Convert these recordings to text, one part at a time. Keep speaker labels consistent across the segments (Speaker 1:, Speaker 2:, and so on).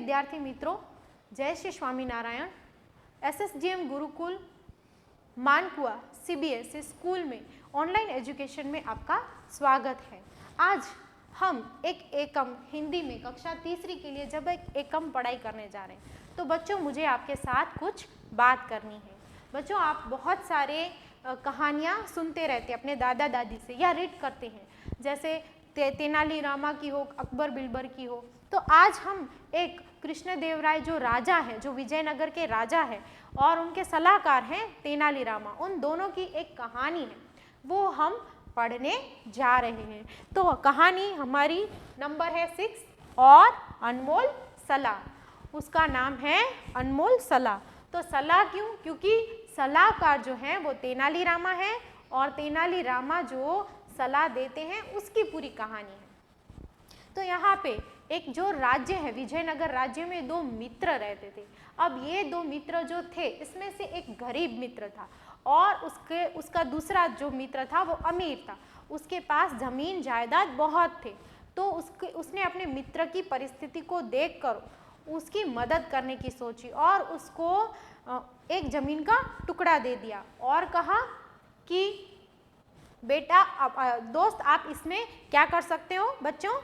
Speaker 1: विद्यार्थी मित्रों, जय श्री स्वामीनारायण। एसएसजीएम गुरुकुल मानकुआ सीबीएसई स्कूल में ऑनलाइन एजुकेशन में आपका स्वागत है। आज हम एक एकम हिंदी में कक्षा तीसरी के लिए जब एक एकम पढ़ाई करने जा रहे हैं, तो बच्चों मुझे आपके साथ कुछ बात करनी है। बच्चों, आप बहुत सारे कहानियाँ सुनते रहते हैं अपने दादा दादी से या रीड करते हैं, जैसे तेनालीरामा की हो, अकबर बिरबल की हो। तो आज हम एक कृष्णदेवराय जो राजा है, जो विजयनगर के राजा है और उनके सलाहकार हैं तेनालीरामा, उन दोनों की एक कहानी है, वो हम पढ़ने जा रहे हैं। तो कहानी हमारी नंबर है 6 और अनमोल सलाह। उसका नाम है अनमोल सलाह। तो सलाह क्यों? क्योंकि सलाहकार जो है वो तेनालीरामा है और तेनालीरामा जो सलाह देते हैं उसकी पूरी कहानी है। तो यहाँ पे एक जो राज्य है, विजयनगर राज्य में 2 मित्र रहते थे। अब ये 2 मित्र जो थे, इसमें से एक गरीब मित्र था और उसका दूसरा जो मित्र था वो अमीर था। उसके पास जमीन जायदाद बहुत थे। तो उसने अपने मित्र की परिस्थिति को देखकर उसकी मदद करने की सोची और उसको एक जमीन का टुकड़ा दे दिया और कहा कि बेटा, दोस्त, आप इसमें क्या कर सकते हो बच्चों?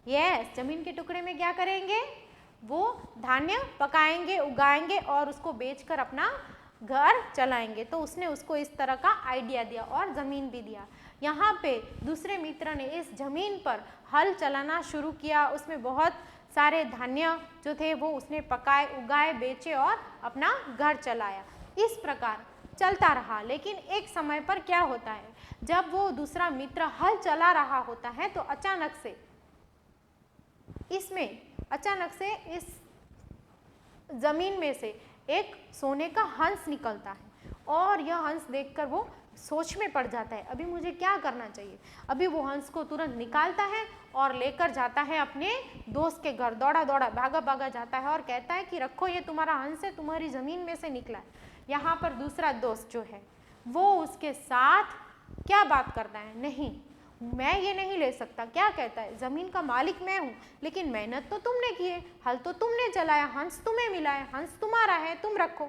Speaker 1: यस, जमीन के टुकड़े में क्या करेंगे? वो धान्य पकाएंगे, उगाएंगे और उसको बेचकर अपना घर चलाएंगे। तो उसने उसको इस तरह का आइडिया दिया और ज़मीन भी दिया। यहाँ पे दूसरे मित्र ने इस ज़मीन पर हल चलाना शुरू किया। उसमें बहुत सारे धान्य जो थे वो उसने पकाए, उगाए, बेचे और अपना घर चलाया। इस प्रकार चलता रहा। लेकिन एक समय पर क्या होता है, जब वो दूसरा मित्र हल चला रहा होता है तो अचानक से इस जमीन में से एक सोने का हंस निकलता है और यह हंस देखकर वो सोच में पड़ जाता है, अभी मुझे क्या करना चाहिए। अभी वो हंस को तुरंत निकालता है और लेकर जाता है अपने दोस्त के घर। दौड़ा दौड़ा भागा भागा जाता है और कहता है कि रखो, ये तुम्हारा हंस है, तुम्हारी ज़मीन में से निकला है। यहाँ पर दूसरा दोस्त जो है वो उसके साथ क्या बात करता है, नहीं, मैं ये नहीं ले सकता। क्या कहता है, ज़मीन का मालिक मैं हूँ, लेकिन मेहनत तो तुमने की है, हल तो तुमने चलाया, हंस तुम्हें मिला है, हंस तुम्हारा है, तुम रखो।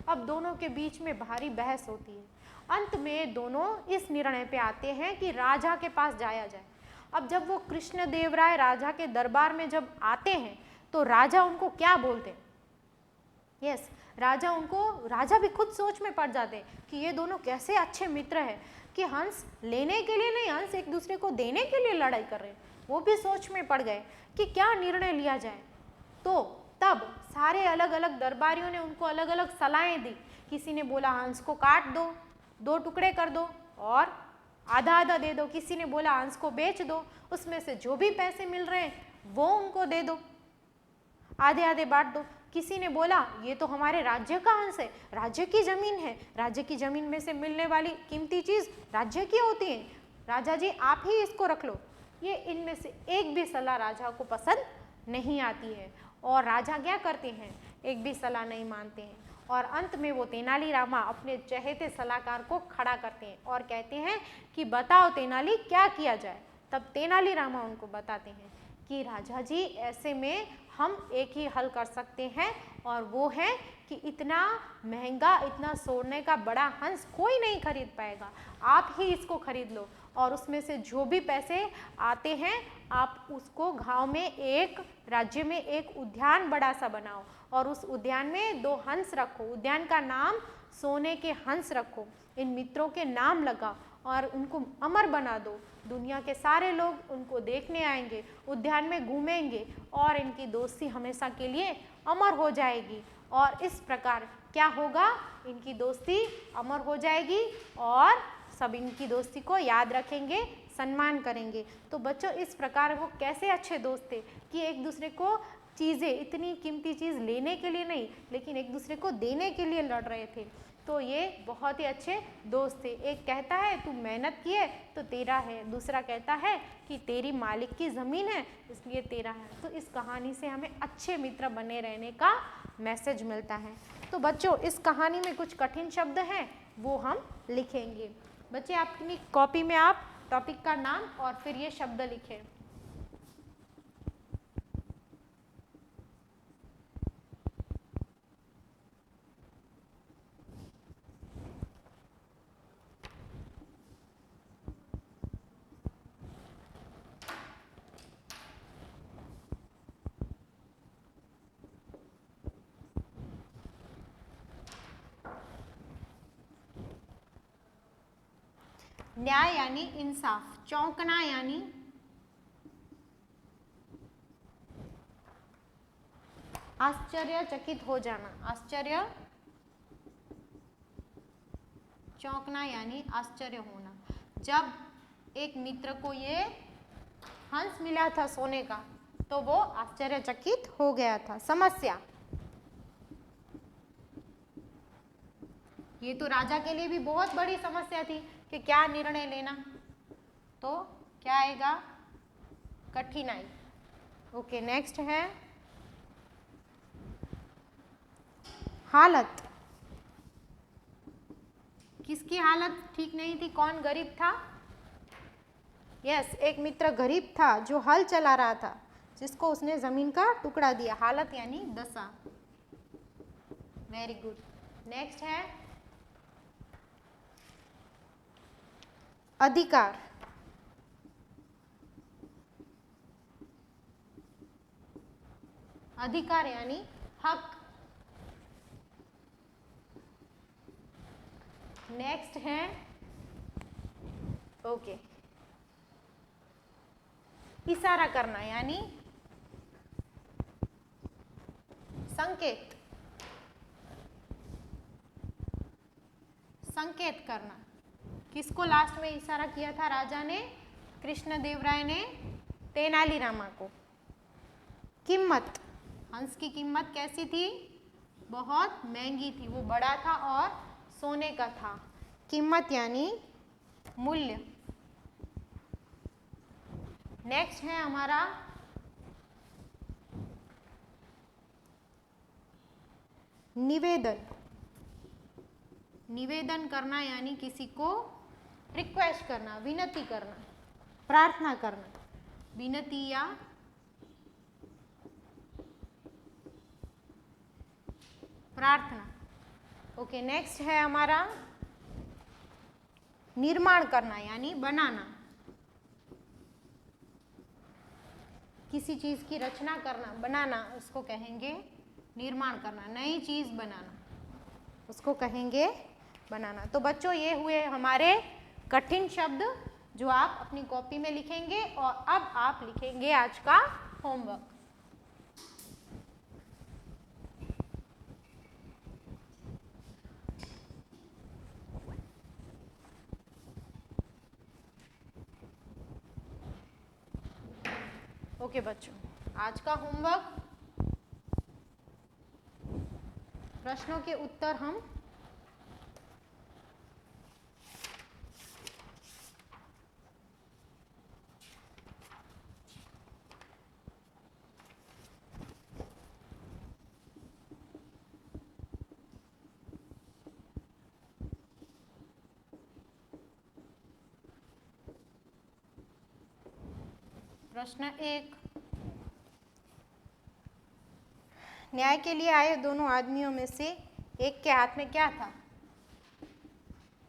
Speaker 1: अब दोनों के बीच में भारी बहस होती है। अंत में दोनों इस निर्णय पे आते हैं कि राजा के पास जाया जाए। अब जब वो कृष्णदेवराय राजा के दरबार में जब आते हैं तो राजा उनको क्या बोलते हैं? यस, राजा भी खुद सोच में पड़ जाते हैं कि ये दोनों कैसे अच्छे मित्र हैं कि हंस लेने के लिए नहीं, हंस एक दूसरे को देने के लिए लड़ाई कर रहे हैं। वो भी सोच में पड़ गए कि क्या निर्णय लिया जाए। तो तब सारे अलग अलग दरबारियों ने उनको अलग अलग सलाहें दी। किसी ने बोला हंस को काट दो, 2 टुकड़े कर दो और आधा आधा दे दो। किसी ने बोला हंस को बेच दो, उसमें से जो भी पैसे मिल रहे हैं वो उनको दे दो, आधे आधे बांट दो। किसी ने बोला ये तो हमारे राज्य का हंस है, राज्य की जमीन है, राज्य की जमीन में से मिलने वाली कीमती चीज राज्य की होती है, राजा जी आप ही इसको रख लो। ये इनमें से एक भी सलाह राजा को पसंद नहीं आती है और राजा क्या करते हैं, एक भी सलाह नहीं मानते हैं। और अंत में वो तेनालीरामा अपने चहेते सलाहकार को खड़ा करते हैं और कहते हैं कि बताओ तेनाली, क्या किया जाए। तब तेनालीरामा उनको बताते हैं कि राजा जी, ऐसे में हम एक ही हल कर सकते हैं और वो है कि इतना महंगा, इतना सोने का बड़ा हंस कोई नहीं खरीद पाएगा, आप ही इसको खरीद लो और उसमें से जो भी पैसे आते हैं आप उसको गांव में, एक राज्य में एक उद्यान बड़ा सा बनाओ और उस उद्यान में 2 हंस रखो, उद्यान का नाम सोने के हंस रखो, इन मित्रों के नाम लगाओ और उनको अमर बना दो। दुनिया के सारे लोग उनको देखने आएंगे, उद्यान में घूमेंगे और इनकी दोस्ती हमेशा के लिए अमर हो जाएगी। और इस प्रकार क्या होगा, इनकी दोस्ती अमर हो जाएगी और सब इनकी दोस्ती को याद रखेंगे, सम्मान करेंगे। तो बच्चों, इस प्रकार वो कैसे अच्छे दोस्त थे कि एक दूसरे को चीज़ें, इतनी कीमती चीज़ लेने के लिए नहीं, लेकिन एक दूसरे को देने के लिए लड़ रहे थे। तो ये बहुत ही अच्छे दोस्त थे। एक कहता है तू मेहनत की है तो तेरा है, दूसरा कहता है कि तेरी मालिक की ज़मीन है इसलिए तेरा है। तो इस कहानी से हमें अच्छे मित्र बने रहने का मैसेज मिलता है। तो बच्चों, इस कहानी में कुछ कठिन शब्द हैं वो हम लिखेंगे। बच्चे, अपनी कॉपी में आप टॉपिक का नाम और फिर ये शब्द लिखें। न्याय यानी इंसाफ, चौंकना यानी आश्चर्यचकित हो जाना, आश्चर्य, चौंकना यानी आश्चर्य होना। जब एक मित्र को ये हंस मिला था सोने का तो वो आश्चर्यचकित हो गया था। समस्या, ये तो राजा के लिए भी बहुत बड़ी समस्या थी कि क्या निर्णय लेना, तो क्या आएगा, कठिनाई। ओके, नेक्स्ट है हालत। किसकी हालत ठीक नहीं थी, कौन गरीब था? यस, एक मित्र गरीब था जो हल चला रहा था, जिसको उसने जमीन का टुकड़ा दिया। हालत यानी दशा। Very good. नेक्स्ट है अधिकार। अधिकार यानी हक। नेक्स्ट है ओके, इशारा करना यानी संकेत, संकेत करना। किसको लास्ट में इशारा किया था राजा ने? कृष्णदेवराय ने तेनालीरामा को। कीमत, हंस की कीमत कैसी थी? बहुत महंगी थी, वो बड़ा था और सोने का था। कीमत यानी मूल्य। नेक्स्ट है हमारा निवेदन। निवेदन करना यानी किसी को रिक्वेस्ट करना, विनती करना, प्रार्थना करना, विनती या प्रार्थना। ओके, नेक्स्ट है हमारा निर्माण करना यानी बनाना, किसी चीज की रचना करना, बनाना, उसको कहेंगे निर्माण करना। नई चीज बनाना, उसको कहेंगे बनाना। तो बच्चों, ये हुए हमारे कठिन शब्द जो आप अपनी कॉपी में लिखेंगे, और अब आप लिखेंगे आज का होमवर्क। ओके बच्चों, आज का होमवर्क, प्रश्नों के उत्तर हम प्रश्न 1, न्याय के लिए आए दोनों आदमियों में से एक के हाथ में क्या था?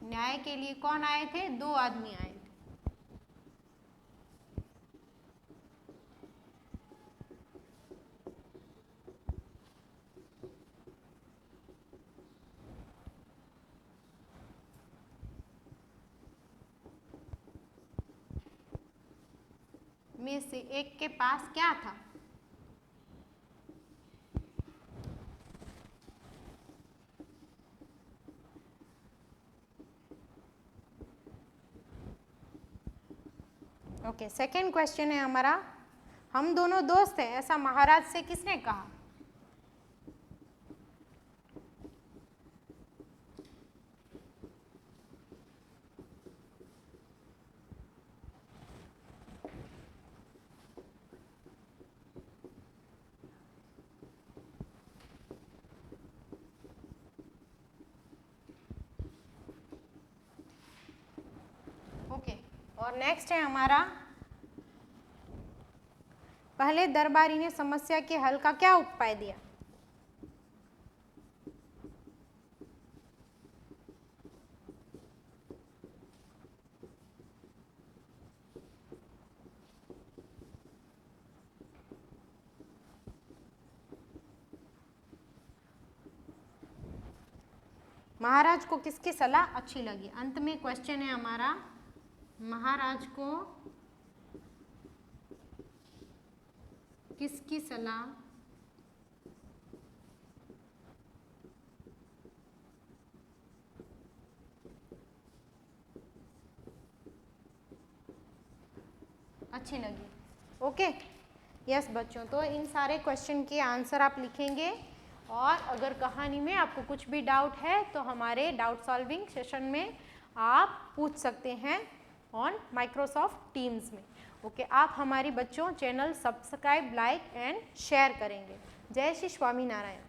Speaker 1: न्याय के लिए कौन आए थे? दो आदमी आए थे। में से एक के पास क्या था? ओके, सेकंड क्वेश्चन है हमारा, हम दोनों दोस्त हैं ऐसा महाराज से किसने कहा? ओके, और नेक्स्ट है हमारा, पहले दरबारी ने समस्या के हल का क्या उपाय दिया? महाराज को किसकी सलाह अच्छी लगी? अंत में क्वेश्चन है हमारा, महाराज को किसकी सलाह अच्छी लगी? ओके, यस बच्चों, तो इन सारे क्वेश्चन के आंसर आप लिखेंगे और अगर कहानी में आपको कुछ भी डाउट है तो हमारे डाउट सॉल्विंग सेशन में आप पूछ सकते हैं ऑन माइक्रोसॉफ्ट टीम्स में। ओके, आप हमारी बच्चों channel subscribe, like and share करेंगे। जय श्री स्वामी नारायण।